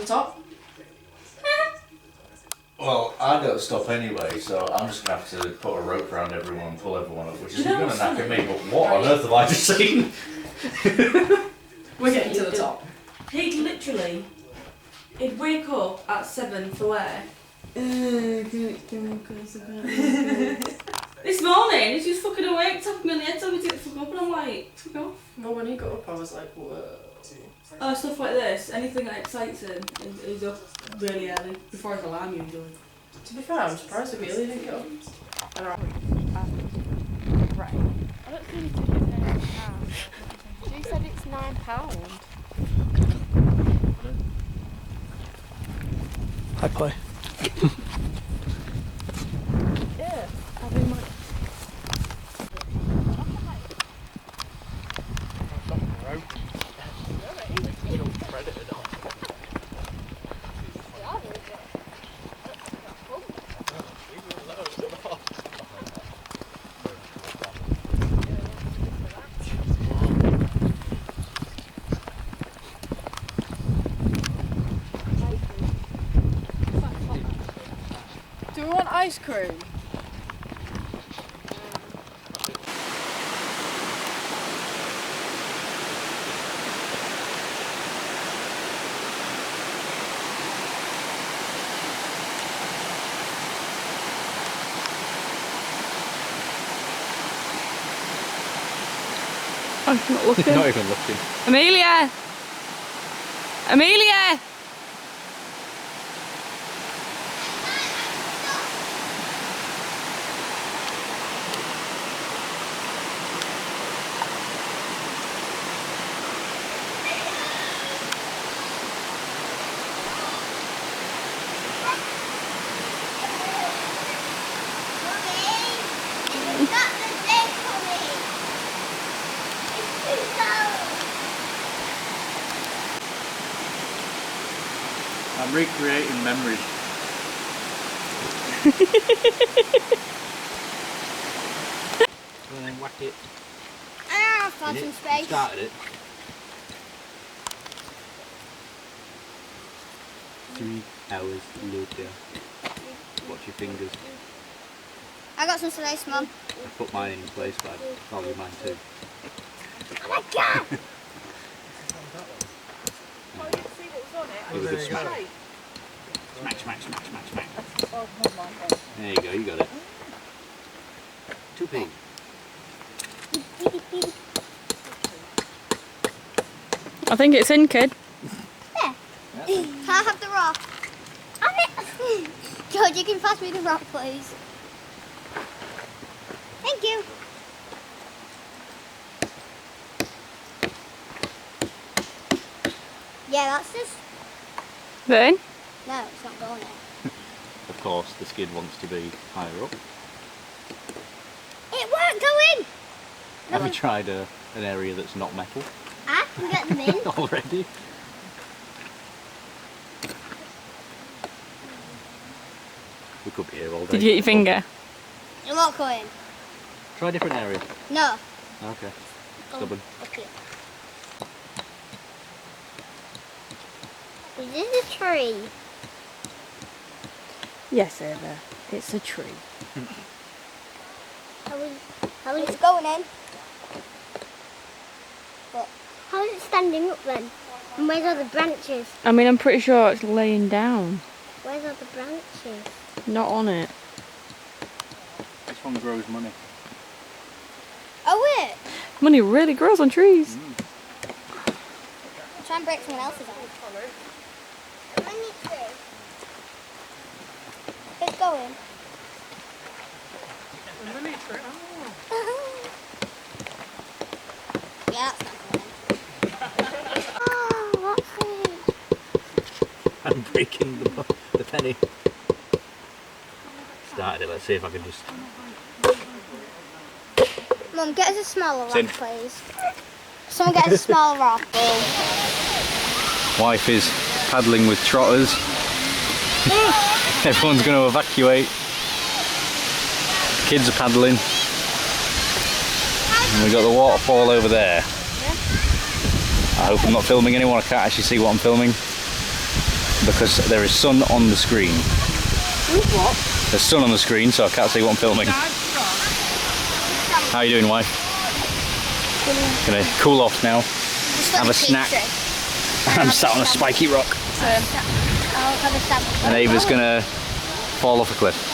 the top? Well, I don't stop anyway, so I'm just going to have to put a rope around everyone and pull everyone up, which is going to knacker me, but what on earth have I just seen? We're getting to the top. He'd literally, he'd wake up at 7 for where? This morning, he's just fucking awake, tapping me on the head, telling me to get the fuck up, and I'm like, fuck off. Well, when he got up, I was like, whoa. Oh, stuff like this, anything that excites him, he's up really early, before his alarm usually. To be fair, I'm surprised Amelia didn't get up. Right. I don't think it's £10. She said it's £9. I play. Yeah. Having my... Do we want ice cream? I'm not looking. Not even looking. Amelia! Amelia! I'm recreating memories. And then whack it. Ah, found some space. Started it. 3 hours later. Watch your fingers. I got some space, Mum. I put mine in place, but I'll do mine too. Oh my god! Give it a good smack. Smack, smack, smack, smack, smack. There you go, you got it. 2p. I think it's in, kid. Yeah. Can I have the rock? George, you can pass me the rock, please. Thank you. Yeah, that's just... Then? No, it's not going in. Of course, the skid wants to be higher up. It won't go in! Have you tried an area that's not metal I can get them in. already? We could be here all day. Did you get your finger? It won't go in. Try a different area. No. Okay. Stubborn. Okay. Is this a tree? Yes, Ava. It's a tree. How is it going in? But how is it standing up then? And where's all the branches? I mean, I'm pretty sure it's laying down. Where's all the branches? Not on it. This one grows money. Oh wait! Money really grows on trees. Try and break someone else's arm. It's going. Yeah, that's not going. Oh, what's it? I'm breaking the penny. Started it, let's see if I can just... Mum, get us a smaller rock, Sin. please. Someone get us a small rock. Wife is paddling with trotters. Everyone's going to evacuate. Kids are paddling. And we've got the waterfall over there. I hope I'm not filming anyone. I can't actually see what I'm filming. because there is sun on the screen. What? There's sun on the screen, so I can't see what I'm filming. How are you doing, wife? Gonna cool off now, have a snack. I'm sat on a spiky rock. And Ava's gonna fall off a cliff.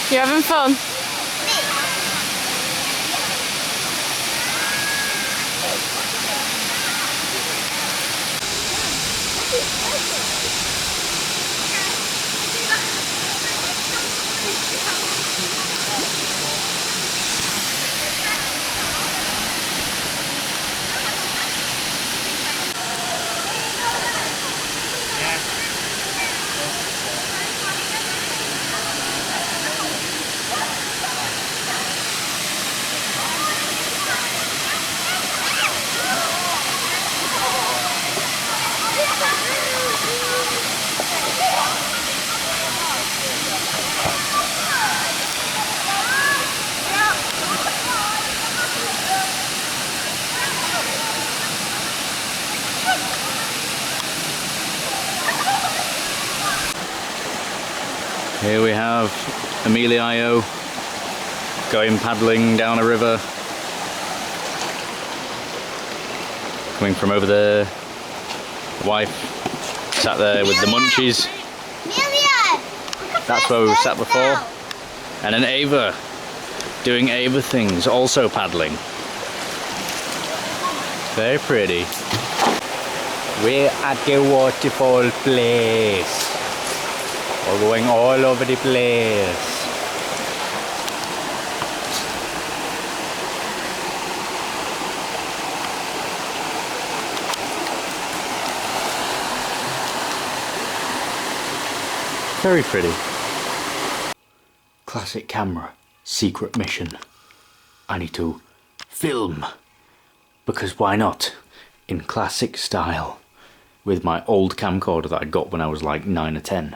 You having fun? Here we have Emilio going paddling down a river. Coming from over there. The wife sat there with the munchies. That's where we sat before. And then Ava doing Ava things, also paddling. Very pretty. We're at the waterfall place. We're going all over the place. Very pretty. Classic camera, secret mission. I need to film, because why not? In classic style, with my old camcorder that I got when I was like 9 or 10.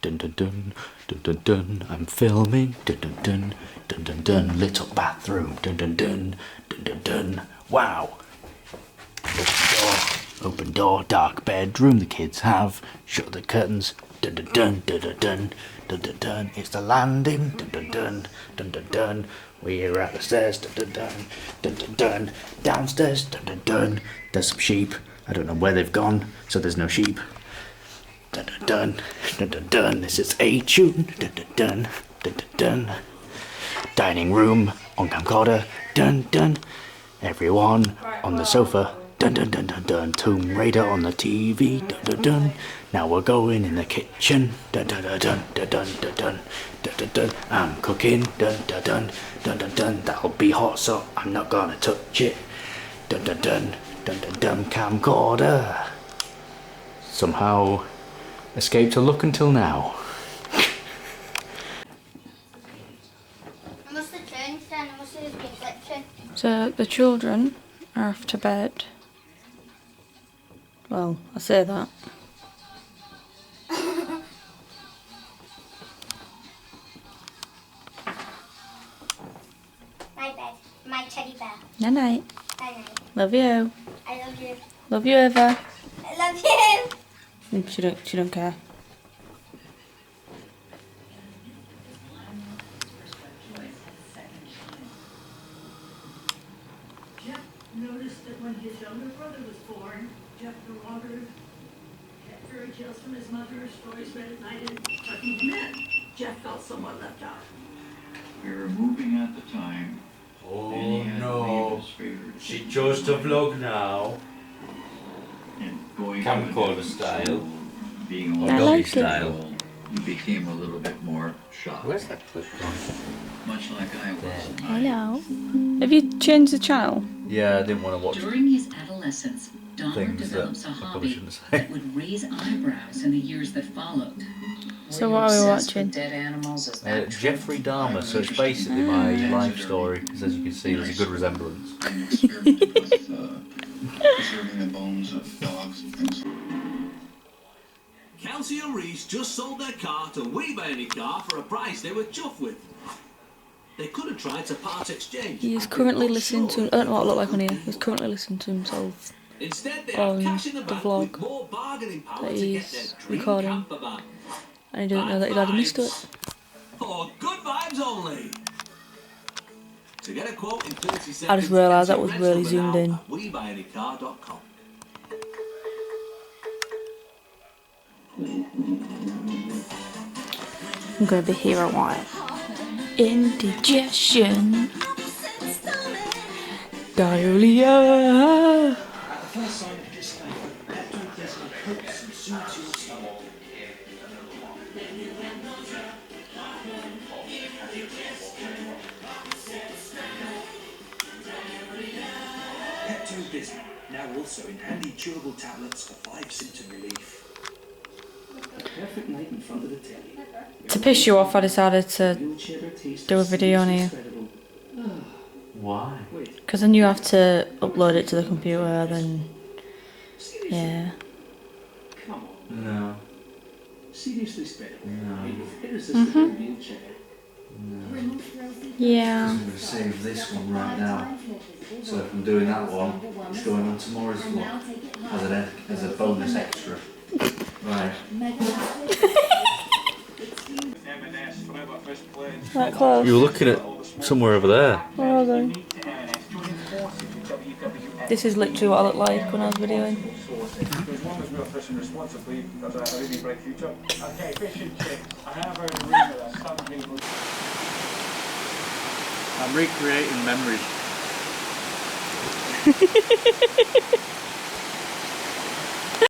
Dun dun dun, dun dun dun, I'm filming, dun dun dun, dun dun dun, lit up bathroom, dun dun dun, dun dun dun, wow. Open door, dark bedroom the kids have, shut the curtains, dun dun dun, dun dun dun, dun dun dun, it's the landing, dun dun dun, dun dun dun, we're at the stairs, dun dun dun, dun dun dun, downstairs, dun dun dun, there's some sheep, I don't know where they've gone, so there's no sheep. Dun dun dun, dun dun dun, this is a tune, dun dun dun, dun dun dun. Dining room on camcorder, dun dun. Everyone on the sofa, dun dun dun dun dun. Tomb Raider on the TV, dun dun dun. Now we're going in the kitchen, dun dun dun dun dun dun dun dun dun dun dun. I'm cooking, dun dun dun dun dun dun. That'll be hot, so I'm not gonna touch it. Dun dun dun dun dun dun. Camcorder. Somehow escaped a look until now. So the children are off to bed. Well, I say that. My bed, my teddy bear. Night night. Night night. Love you. I love you. Love you, Eva. I love you. She don't care. Jeff noticed that when his younger brother was born, Jeff no longer had fairy tales from his mother, stories read at night, and tucking him in. Jeff felt somewhat left out. We were moving at the time. Oh and he had to leave no, his favorite she chose to vlog now. and going Camcorder to style. being Or I doggy like it. style. you became a little bit more shy. Where's that clip gone? Much like I was. Hello. Have you changed the channel? Yeah, I didn't want to watch During his adolescence, Dahmer things that develops a I probably hobby shouldn't say. that would raise eyebrows in the years that followed. So what are we watching? Dead animals, is that true? Jeffrey Dahmer, so it's basically my life story, because as you can see, there's a good resemblance. I experimented with preserving the bones of dogs and things. Kelsey and Reese just sold their car to We Buy Any Car for a price they were chuffed with. They could have tried to part exchange. He is currently listening to. I don't know what I look like on here. He's currently listening to himself Instead, they on have cash in the the bank vlog with more bargaining power that to get he's their dream recording, camper van. and he doesn't know that he's adding this to it. For good vibes only. To get a quote in 30 seconds, I just realised that was Kelsey really Rents number zoomed in. now at WeBuyAnyCar.com. I'm gonna be here a while. Indigestion. Diarrhea. Pepto-Bismol, now also in handy chewable tablets for 5 symptom relief. Perfect night in front of the telly. To piss you off, I decided to do a video on here. Why? Because then you have to upload it to the computer, then. Yeah. Come on. No. Seriously, Spade. No. Irresistible wheelchair. Yeah. I'm going to save this one right now. So if I'm doing that one, it's going on tomorrow's vlog as a bonus extra. Right. That close. You were looking at somewhere over there. Where are they? This is literally what I looked like when I was videoing. I'm recreating memories.